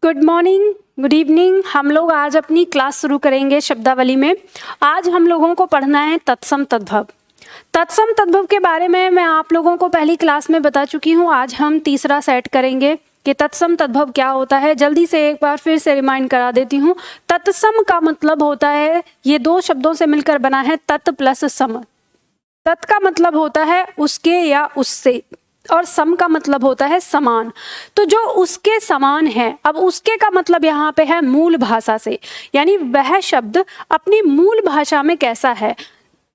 Good morning, good evening. हम लोग आज अपनी क्लास शुरू करेंगे शब्दावली में। आज हम लोगों को पढ़ना है तत्सम तद्भव। तत्सम तद्भव के बारे में मैं आप लोगों को पहली क्लास में बता चुकी हूँ। आज हम तीसरा सेट करेंगे कि तत्सम तद्भव क्या होता है। जल्दी से एक बार फिर से रिमाइंड करा देती हूँ। तत्सम का मतलब होता है, ये दो शब्दों से मिलकर बना है, तत् प्लस सम। तत् का मतलब होता है उसके या उससे, और सम का मतलब होता है समान। तो जो उसके समान है, अब उसके का मतलब यहाँ पे है मूल भाषा से, यानी वह शब्द अपनी मूल भाषा में कैसा है।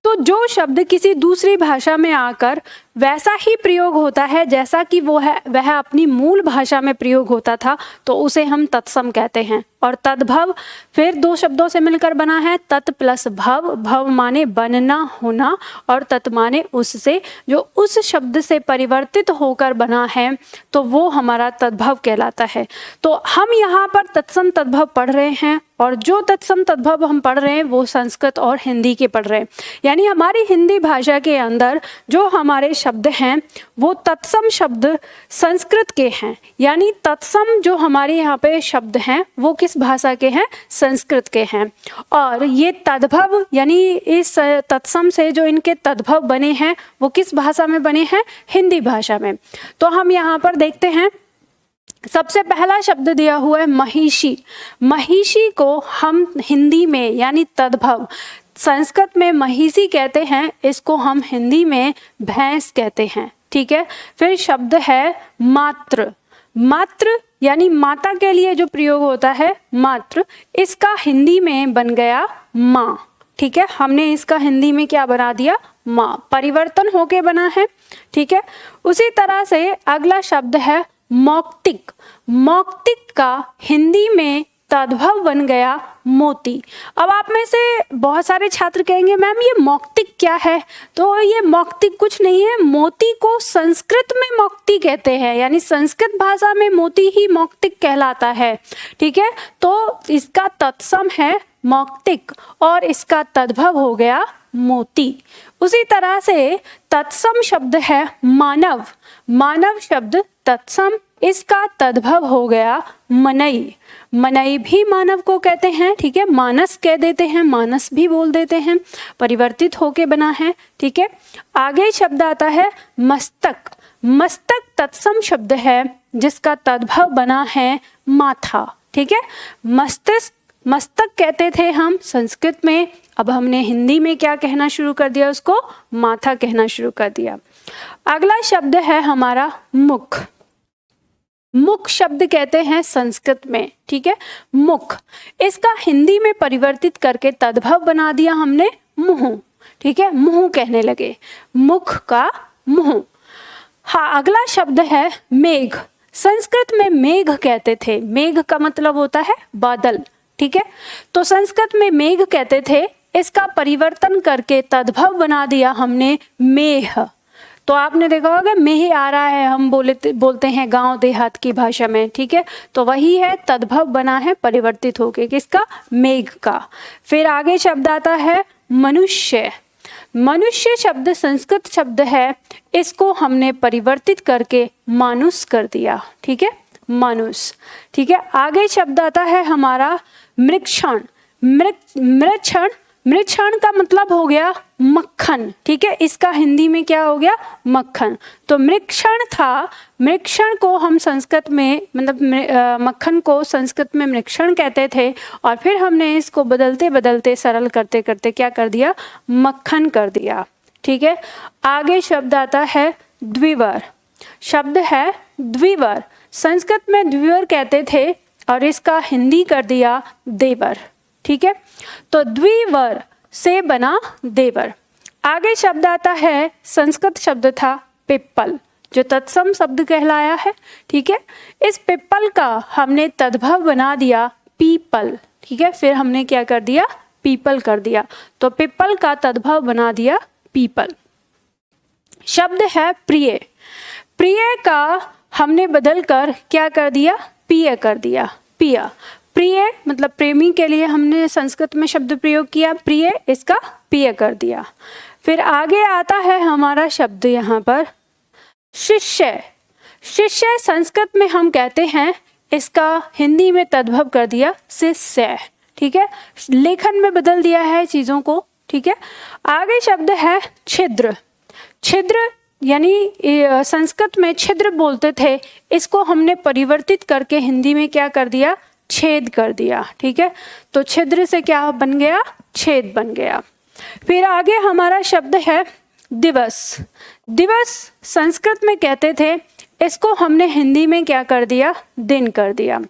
तो जो शब्द किसी दूसरी भाषा में आकर वैसा ही प्रयोग होता है जैसा कि वह अपनी मूल भाषा में प्रयोग होता था, तो उसे हम तत्सम कहते हैं। और तद्भव फिर दो शब्दों से मिलकर बना है, तत् प्लस भव। भव माने बनना, होना, और तत् माने उससे, जो उस शब्द से परिवर्तित होकर बना है, तो वो हमारा तद्भव कहलाता है। तो हम यहाँ पर तत्सम तद्भव पढ़ रहे हैं, और जो तत्सम तद्भव हम पढ़ रहे हैं वो संस्कृत और हिंदी के पढ़ रहे हैं। यानी हमारी हिंदी भाषा के अंदर जो हमारे शब्द हैं वो तत्सम शब्द संस्कृत के हैं। यानी तत्सम जो हमारे यहाँ पे शब्द हैं वो किस भाषा के हैं? संस्कृत के हैं। और ये तद्भव यानी इस तत्सम से जो इनके तद्भव बने हैं वो किस भाषा में बने हैं? हिंदी भाषा में। तो हम यहाँ पर देखते हैं, सबसे पहला शब्द दिया हुआ है महिषी। महिषी को हम हिंदी में यानी तद्भव, संस्कृत में महिषी कहते हैं, इसको हम हिंदी में भैंस कहते हैं। ठीक है। फिर शब्द है मात्र। मात्र यानी माता के लिए जो प्रयोग होता है मात्र, इसका हिंदी में बन गया माँ। ठीक है, हमने इसका हिंदी में क्या बना दिया? माँ। परिवर्तन होके बना है। ठीक है। उसी तरह से अगला शब्द है मौक्तिक। मौक्तिक का हिंदी में तद्भव बन गया मोती। अब आप में से बहुत सारे छात्र कहेंगे मैम ये मौक्तिक क्या है? तो ये मौक्तिक कुछ नहीं है, मोती को संस्कृत में मौक्ति कहते हैं, यानी संस्कृत भाषा में मोती ही मौक्तिक कहलाता है। ठीक है। तो इसका तत्सम है मौक्तिक और इसका तद्भव हो गया मोती। उसी तरह से तत्सम शब्द है मानव। मानव शब्द तत्सम, इसका तद्भव हो गया मनई। मनई भी मानव को कहते हैं। ठीक है। मानस कह देते हैं, मानस भी बोल देते हैं, परिवर्तित होके बना है। ठीक है। आगे शब्द आता है मस्तक। मस्तक तत्सम शब्द है जिसका तद्भव बना है माथा। ठीक है। मस्तिष्क, मस्तक कहते थे हम संस्कृत में, अब हमने हिंदी में क्या कहना शुरू कर दिया? उसको माथा कहना शुरू कर दिया। अगला शब्द है हमारा मुख। मुख शब्द कहते हैं संस्कृत में। ठीक है। मुख, इसका हिंदी में परिवर्तित करके तद्भव बना दिया हमने मुंह। ठीक है। मुंह कहने लगे, मुख का मुंह। हाँ, अगला शब्द है मेघ। संस्कृत में मेघ कहते थे, मेघ का मतलब होता है बादल। ठीक है। तो संस्कृत में मेघ कहते थे, इसका परिवर्तन करके तद्भव बना दिया हमने मेह। तो आपने देखा होगा मेह आ रहा है, हम बोलते हैं गांव देहात की भाषा में। ठीक है। तो वही है, तद्भव बना है परिवर्तित होके किसका? मेघ का। फिर आगे शब्द आता है मनुष्य। मनुष्य शब्द संस्कृत शब्द है, इसको हमने परिवर्तित करके मानुष कर दिया। ठीक है, मानुष। ठीक है। आगे शब्द आता है हमारा मृक्षण। मृक्षण, मृक्षण का मतलब हो गया मक्खन। ठीक है। इसका हिंदी में क्या हो गया? मक्खन। तो मृक्षण था, मृक्षण को हम संस्कृत में मतलब मक्खन को संस्कृत में मृक्षण कहते थे, और फिर हमने इसको बदलते बदलते सरल करते करते क्या कर दिया? मक्खन कर दिया। ठीक है। आगे शब्द आता है द्विवर। शब्द है द्विवर। संस्कृत में द्विवर कहते थे और इसका हिंदी कर दिया देवर। ठीक है। तो द्विवर से बना देवर। आगे शब्द आता है, संस्कृत शब्द था पिप्पल, जो तत्सम शब्द कहलाया है। ठीक है। इस पिप्पल का हमने तद्भव बना दिया पीपल। ठीक है। फिर हमने क्या कर दिया? पीपल कर दिया। तो पिप्पल का तद्भव बना दिया पीपल। शब्द है प्रिय। प्रिय का हमने बदल कर क्या कर दिया? पिय कर दिया, पिया। प्रिय मतलब प्रेमी के लिए हमने संस्कृत में शब्द प्रयोग किया प्रिय, इसका पिय कर दिया। फिर आगे आता है हमारा शब्द यहाँ पर शिष्य। शिष्य संस्कृत में हम कहते हैं इसका हिंदी में तद्भव कर दिया से सह, ठीक है, लेखन में बदल दिया है चीजों को, ठीक है। आगे शब्द है छिद्र। छिद्र यानी संस्कृत में छिद्र बोलते थे, इसको हमने परिवर्तित करके हिंदी में क्या कर दिया, छेद कर दिया, ठीक है। तो छिद्र से क्या बन गया, छेद बन गया। फिर आगे हमारा शब्द है दिवस। दिवस संस्कृत में कहते थे, इसको हमने हिंदी में क्या कर दिया, दिन कर दिया।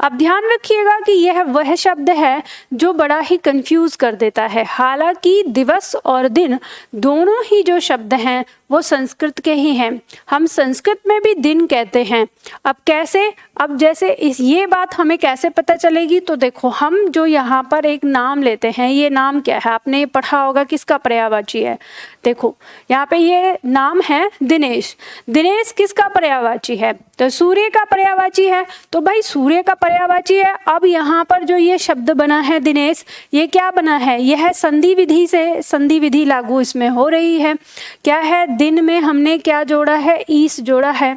अब ध्यान रखिएगा कि यह वह शब्द है जो बड़ा ही कंफ्यूज कर देता है। हालांकि दिवस और दिन दोनों ही जो शब्द हैं वो संस्कृत के ही हैं। हम संस्कृत में भी दिन कहते हैं। अब कैसे, अब जैसे ये बात हमें कैसे पता चलेगी, तो देखो हम जो यहाँ पर एक नाम लेते हैं, ये नाम क्या है, आपने ये पढ़ा होगा किसका पर्यायवाची है। देखो यहाँ पे ये नाम है दिनेश। दिनेश किसका पर्यायवाची है, तो सूर्य का पर्यायवाची है। तो भाई सूर्य का पर्यायवाची है। अब यहाँ पर जो ये शब्द बना है दिनेश, ये क्या बना है, यह संधि विधि से, संधि विधि लागू इसमें हो रही है। क्या है, दिन में हमने क्या जोड़ा है, ईस जोड़ा है।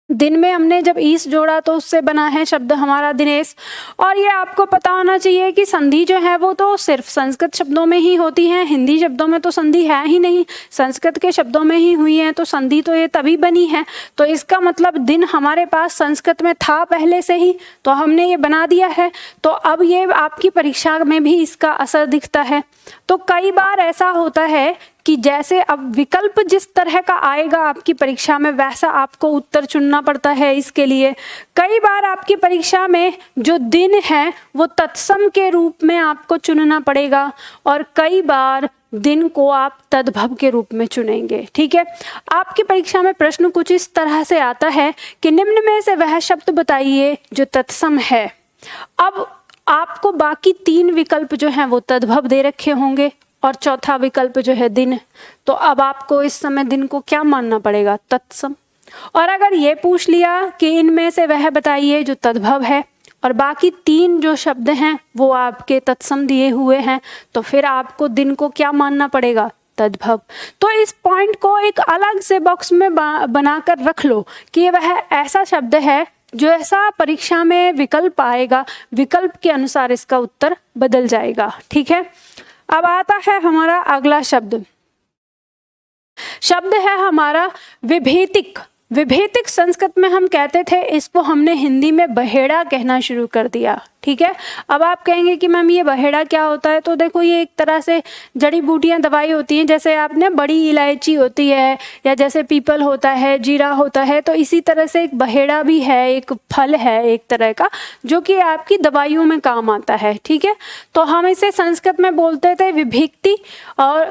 दिन में हमने जब ईस जोड़ा तो उससे बना है शब्द हमारा दिनेश। और ये आपको पता होना चाहिए कि संधि जो है वो तो सिर्फ संस्कृत शब्दों में ही होती है, हिंदी शब्दों में तो संधि है ही नहीं, संस्कृत के शब्दों में ही हुई है। तो संधि तो ये तभी बनी है। तो इसका मतलब दिन हमारे पास संस्कृत में था पहले से ही, तो हमने ये बना दिया है। तो अब ये आपकी परीक्षा में भी इसका असर दिखता है। तो कई बार ऐसा होता है कि जैसे अब विकल्प जिस तरह का आएगा आपकी परीक्षा में, वैसा आपको उत्तर चुनना पड़ता है। इसके लिए कई बार आपकी परीक्षा में जो दिन है वो तत्सम के रूप में आपको चुनना पड़ेगा, और कई बार दिन को आप तद्भव के रूप में चुनेंगे, ठीक है। आपकी परीक्षा में प्रश्न कुछ इस तरह से आता है कि निम्न में से वह शब्द बताइए जो तत्सम है। अब आपको बाकी 3 विकल्प जो हैं वो तद्भव दे रखे होंगे और चौथा विकल्प जो है दिन। तो अब आपको इस समय दिन को क्या मानना पड़ेगा, तत्सम। और अगर ये पूछ लिया कि इनमें से वह बताइए जो तद्भव है, और बाकी 3 जो शब्द हैं वो आपके तत्सम दिए हुए हैं, तो फिर आपको दिन को क्या मानना पड़ेगा, तद्भव। तो इस पॉइंट को एक अलग से बॉक्स में बनाकर रख लो कि वह ऐसा शब्द है जो ऐसा परीक्षा में विकल्प आएगा, विकल्प के अनुसार इसका उत्तर बदल जाएगा, ठीक है। अब आता है हमारा अगला शब्द। शब्द है हमारा विभेतिक। विभेतिक संस्कृत में हम कहते थे, इसको हमने हिंदी में बहेड़ा कहना शुरू कर दिया, ठीक है। अब आप कहेंगे कि मैम ये बहेड़ा क्या होता है, तो देखो ये एक तरह से जड़ी बूटियां दवाई होती हैं। जैसे आपने बड़ी इलायची होती है, या जैसे पीपल होता है, जीरा होता है, तो इसी तरह से एक बहेड़ा भी है, एक फल है एक तरह का, जो कि आपकी दवाइयों में काम आता है, ठीक है। तो हम इसे संस्कृत में बोलते थे विभक्ति, और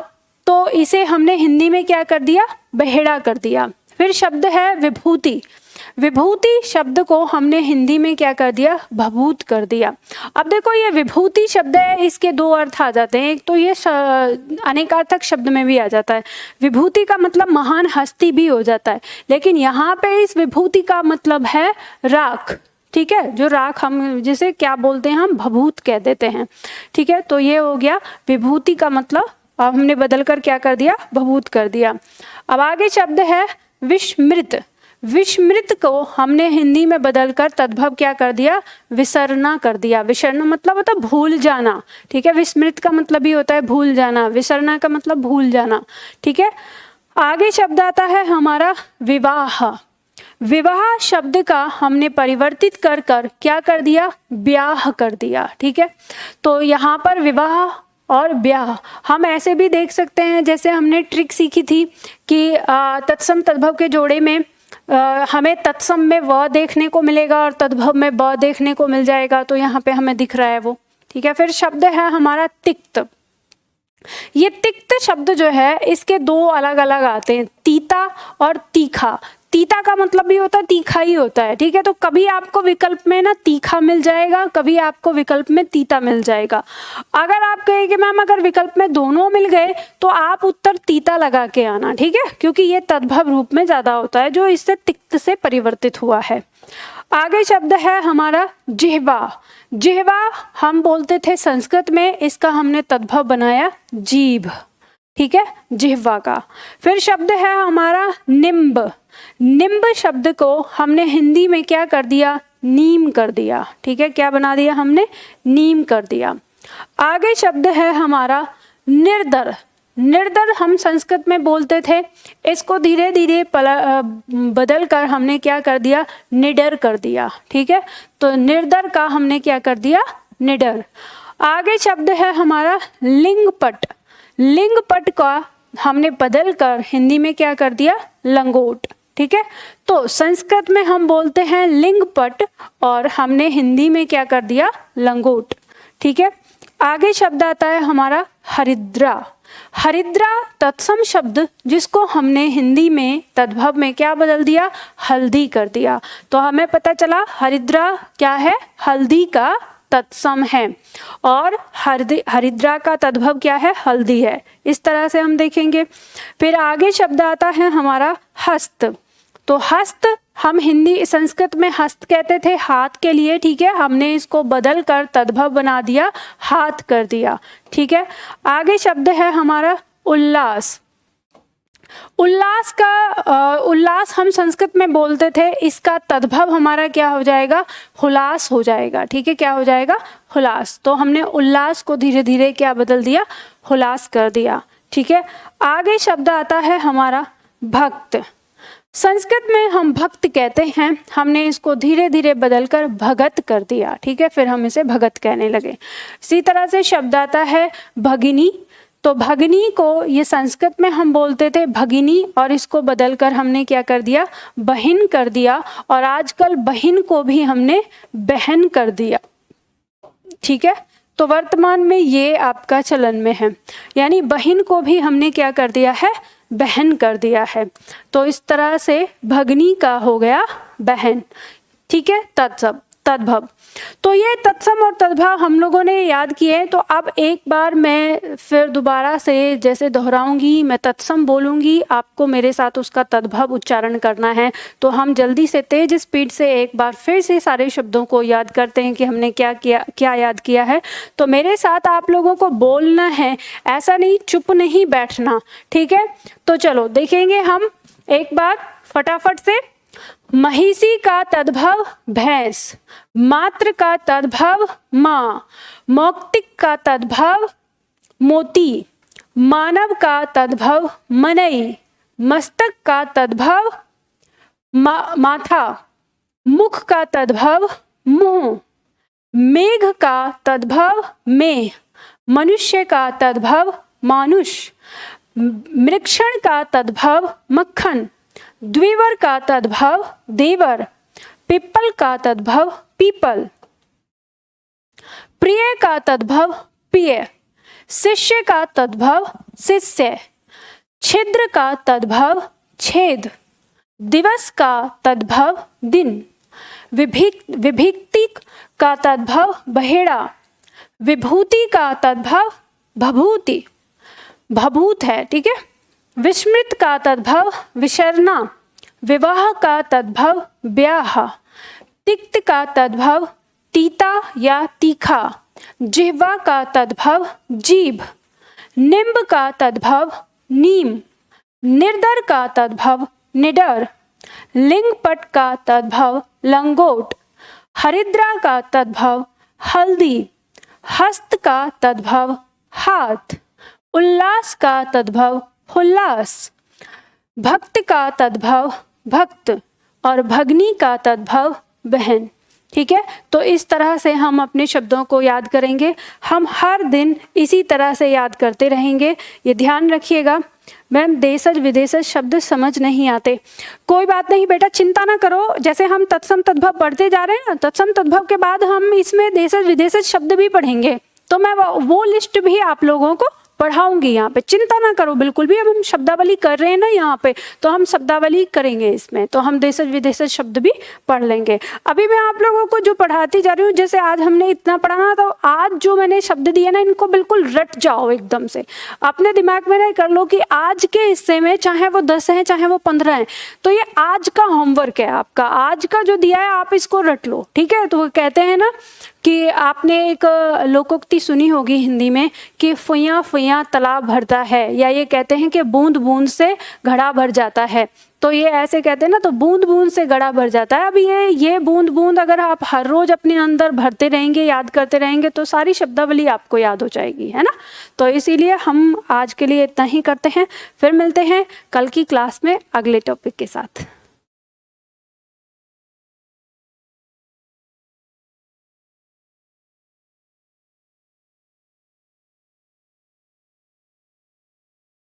तो इसे हमने हिंदी में क्या कर दिया, बहेड़ा कर दिया। फिर शब्द है विभूति। विभूति शब्द को हमने हिंदी में क्या कर दिया, भभूत कर दिया। अब देखो ये विभूति शब्द है, इसके 2 अर्थ आ जाते हैं। एक तो ये अनेकार्थक शब्द में भी आ जाता है। विभूति का मतलब महान हस्ती भी हो जाता है, लेकिन यहाँ पे इस विभूति का मतलब है राख, ठीक है। जो राख हम जिसे क्या बोलते हैं, हम भभूत कह देते हैं, ठीक है। तो ये हो गया विभूति का मतलब, अब हमने बदल कर क्या कर दिया, भभूत कर दिया। अब आगे शब्द है विस्मृत। विस्मृत को हमने हिंदी में बदलकर तद्भव क्या कर दिया, विसरना कर दिया। विसरना मतलब होता है भूल जाना, ठीक है। विस्मृत का मतलब भी होता है भूल जाना, विसरना का मतलब भूल जाना, ठीक है। आगे शब्द आता है हमारा विवाह। विवाह शब्द का हमने परिवर्तित कर कर क्या कर दिया, ब्याह कर दिया, ठीक है। तो यहाँ पर विवाह और ब्याह हम ऐसे भी देख सकते हैं, जैसे हमने ट्रिक सीखी थी कि तत्सम तद्भव के जोड़े में हमें तत्सम में व देखने को मिलेगा और तद्भव में ब देखने को मिल जाएगा। तो यहाँ पे हमें दिख रहा है वो, ठीक है। फिर शब्द है हमारा तिक्त। ये तिक्त शब्द जो है इसके 2 अलग अलग आते हैं, तीता और तीखा। तीता का मतलब भी होता है तीखा ही होता है, ठीक है। तो कभी आपको विकल्प में ना तीखा मिल जाएगा, कभी आपको विकल्प में तीता मिल जाएगा। अगर आप कहें कि मैम अगर विकल्प में दोनों मिल गए तो आप उत्तर तीता लगा के आना, ठीक है, क्योंकि ये तद्भव रूप में ज्यादा होता है, जो इससे तिक्त से परिवर्तित हुआ है। आगे शब्द है हमारा जिह्वा। जिह्वा हम बोलते थे संस्कृत में, इसका हमने तद्भव बनाया जीभ, ठीक है, जिह्वा का। फिर शब्द है हमारा निम्ब। निम्ब शब्द को हमने हिंदी में क्या कर दिया, नीम कर दिया। ठीक है, क्या बना दिया हमने? नीम कर दिया। आगे शब्द है हमारा निर्दर। निर्दर हम संस्कृत में बोलते थे, इसको धीरे धीरे बदल कर हमने क्या कर दिया? निडर कर दिया। ठीक है, तो निर्दर का हमने क्या कर दिया? निडर। आगे शब्द है हमारा लिंगपट। लिंगपट का हमने बदल कर हिंदी में क्या कर दिया? लंगोट। ठीक है, तो संस्कृत में हम बोलते हैं लिंगपट और हमने हिंदी में क्या कर दिया? लंगोट। ठीक है, आगे शब्द आता है हमारा हरिद्रा। हरिद्रा तत्सम शब्द जिसको हमने हिंदी में तद्भव में क्या बदल दिया? हल्दी कर दिया। तो हमें पता चला हरिद्रा क्या है? हल्दी का तत्सम है और हरिद्रा का तद्भव क्या है? हल्दी है। इस तरह से हम देखेंगे। फिर आगे शब्द आता है हमारा हस्त। तो हस्त हम हिंदी संस्कृत में हस्त कहते थे हाथ के लिए। ठीक है, हमने इसको बदल कर तद्भव बना दिया, हाथ कर दिया। ठीक है, आगे शब्द है हमारा उल्लास। उल्लास का उल्लास हम संस्कृत में बोलते थे, इसका तद्भव हमारा क्या हो जाएगा? हुलास हो जाएगा। ठीक है, क्या हो जाएगा? हुलास। तो हमने उल्लास को धीरे धीरे क्या बदल दिया? हुलास कर दिया। ठीक है, आगे शब्द आता है हमारा भक्त। संस्कृत में हम भक्त कहते हैं, हमने इसको धीरे धीरे बदलकर भगत कर दिया। ठीक है, फिर हम इसे भगत कहने लगे। इसी तरह से शब्द आता है भगिनी। तो भगिनी को ये संस्कृत में हम बोलते थे भगिनी और इसको बदलकर हमने क्या कर दिया? बहन कर दिया। और आजकल बहन को भी हमने बहन कर दिया। ठीक है, तो वर्तमान में ये आपका चलन में है, यानी बहन को भी हमने क्या कर दिया है? बहन कर दिया है। तो इस तरह से भगनी का हो गया बहन। ठीक है, तद्भव। तो ये तत्सम और तद्भव हम लोगों ने याद किए। तो अब एक बार मैं फिर दोबारा से जैसे दोहराऊंगी, मैं तत्सम बोलूंगी, आपको मेरे साथ उसका तद्भव उच्चारण करना है। तो हम जल्दी से तेज स्पीड से एक बार फिर से सारे शब्दों को याद करते हैं कि हमने क्या किया, क्या याद किया है। तो मेरे साथ आप लोगों को बोलना है, ऐसा नहीं चुप नहीं बैठना। ठीक है, तो चलो देखेंगे हम एक बार फटाफट से। महिषी का तद्भव भैंस, मात्र का तद्भव माँ, मौक्तिक का तद्भव मोती, मानव का तद्भव मनई, मस्तक का तद्भव माथा, मुख का तद्भव मुंह, मेघ का तद्भव मेघ, मनुष्य का तद्भव मानुष, मृक्षण का तद्भव मक्खन, द्विवर का तद्भव देवर, पिप्पल का तद्भव पीपल, प्रिय का तद्भव प्रिय, शिष्य का तद्भव शिष्य, छिद्र का तद्भव छेद, दिवस का तद्भव दिन, विभक्ति का तद्भव बहेड़ा, विभूति का तद्भव भभूति, भभूत है। ठीक है, विस्मृत का तद्भव विशरना, विवाह का तद्भव ब्याह, तिक्त का तद्भव तीता या तीखा, जिह्वा का तद्भव जीभ, निम्ब का तद्भव नीम, निर्दर का तद्भव निडर, लिंगपट का तद्भव लंगोट, हरिद्रा का तद्भव हल्दी, हस्त का तद्भव हाथ, उल्लास का तद्भव उल्लास, भक्त का तद्भव भक्त और भगनी का तद्भव बहन। ठीक है, तो इस तरह से हम अपने शब्दों को याद करेंगे। हम हर दिन इसी तरह से याद करते रहेंगे। ये ध्यान रखिएगा। मैम देशज विदेशज शब्द समझ नहीं आते, कोई बात नहीं बेटा, चिंता ना करो। जैसे हम तत्सम तद्भव पढ़ते जा रहे हैं ना, तत्सम तद्भव के बाद हम इसमें देशज विदेशज शब्द भी पढ़ेंगे, तो मैं वो लिस्ट भी आप लोगों को पढ़ाऊंगी यहाँ पे, चिंता ना करो बिल्कुल भी। अब हम शब्दावली कर रहे हैं ना यहाँ पे, तो हम शब्दावली करेंगे इसमें, तो हम देशज विदेशज शब्द भी पढ़ लेंगे। अभी मैं आप लोगों को जो पढ़ाती जा रही हूँ, जैसे आज हमने इतना पढ़ा ना, तो आज जो मैंने शब्द दिए ना, इनको बिल्कुल रट जाओ एकदम से, अपने दिमाग में ना कर लो कि आज के हिस्से में चाहे वो 10 है चाहे वो 15 है, तो ये आज का होमवर्क है आपका, आज का जो दिया है आप इसको रट लो। ठीक है, तो कहते हैं ना कि आपने एक लोकोक्ति सुनी होगी हिंदी में कि फुइयाँ फुइयाँ तालाब भरता है, या ये कहते हैं कि बूंद बूंद से घड़ा भर जाता है। तो ये ऐसे कहते हैं ना, तो बूंद बूंद से घड़ा भर जाता है। अब ये बूंद बूंद अगर आप हर रोज अपने अंदर भरते रहेंगे, याद करते रहेंगे, तो सारी शब्दावली आपको याद हो जाएगी, है ना। तो इसीलिए हम आज के लिए इतना ही करते हैं, फिर मिलते हैं कल की क्लास में अगले टॉपिक के साथ।